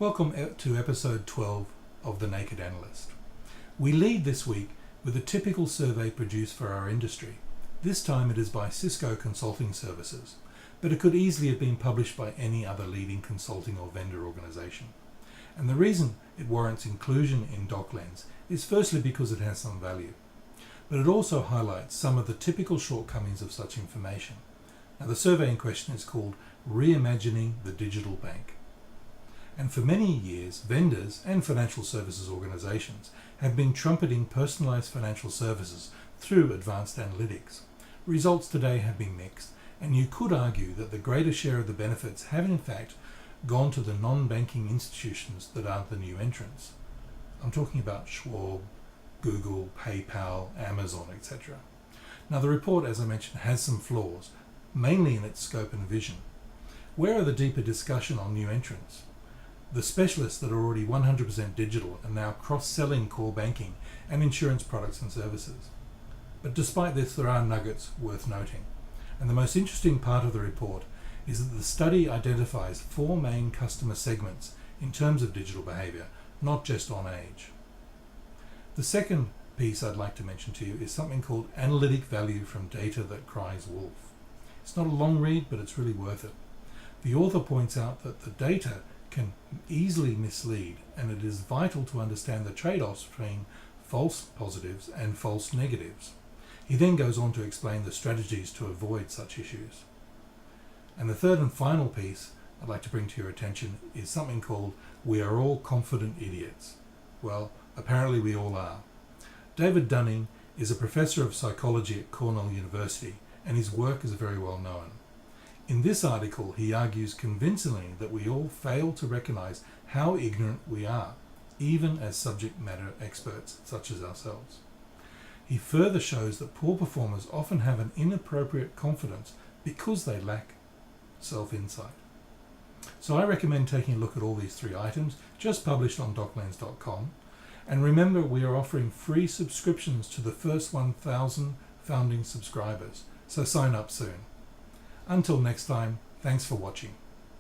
Welcome to episode 12 of The Naked Analyst. We lead this week with a typical survey produced for our industry. This time it is by Cisco Consulting Services, but it could easily have been published by any other leading consulting or vendor organization. And the reason it warrants inclusion in DocLens is firstly because it has some value, but it also highlights some of the typical shortcomings of such information. Now, the survey in question is called Reimagining the Digital Bank. And for many years, vendors and financial services organizations have been trumpeting personalized financial services through advanced analytics. Results today have been mixed, and you could argue that the greater share of the benefits have in fact gone to the non-banking institutions that are the new entrants. I'm talking about Schwab, Google, PayPal, Amazon, etc. Now, the report, as I mentioned, has some flaws, mainly in its scope and vision. Where are the deeper discussion on new entrants? The specialists that are already 100% digital are now cross-selling core banking and insurance products and services. But despite this, there are nuggets worth noting. And the most interesting part of the report is that the study identifies 4 main customer segments in terms of digital behavior, not just on age. The second piece I'd like to mention to you is something called analytic value from data that cries wolf. It's not a long read, but it's really worth it. The author points out that the data can easily mislead, and it is vital to understand the trade-offs between false positives and false negatives. He then goes on to explain the strategies to avoid such issues. And the third and final piece I'd like to bring to your attention is something called We Are All Confident Idiots. Well, apparently we all are. David Dunning is a professor of psychology at Cornell University, and his work is very well known. In this article, he argues convincingly that we all fail to recognize how ignorant we are, even as subject matter experts such as ourselves. He further shows that poor performers often have an inappropriate confidence because they lack self-insight. So I recommend taking a look at all these 3 items, just published on doclens.com. And remember, we are offering free subscriptions to the first 1,000 founding subscribers, so sign up soon. Until next time, thanks for watching.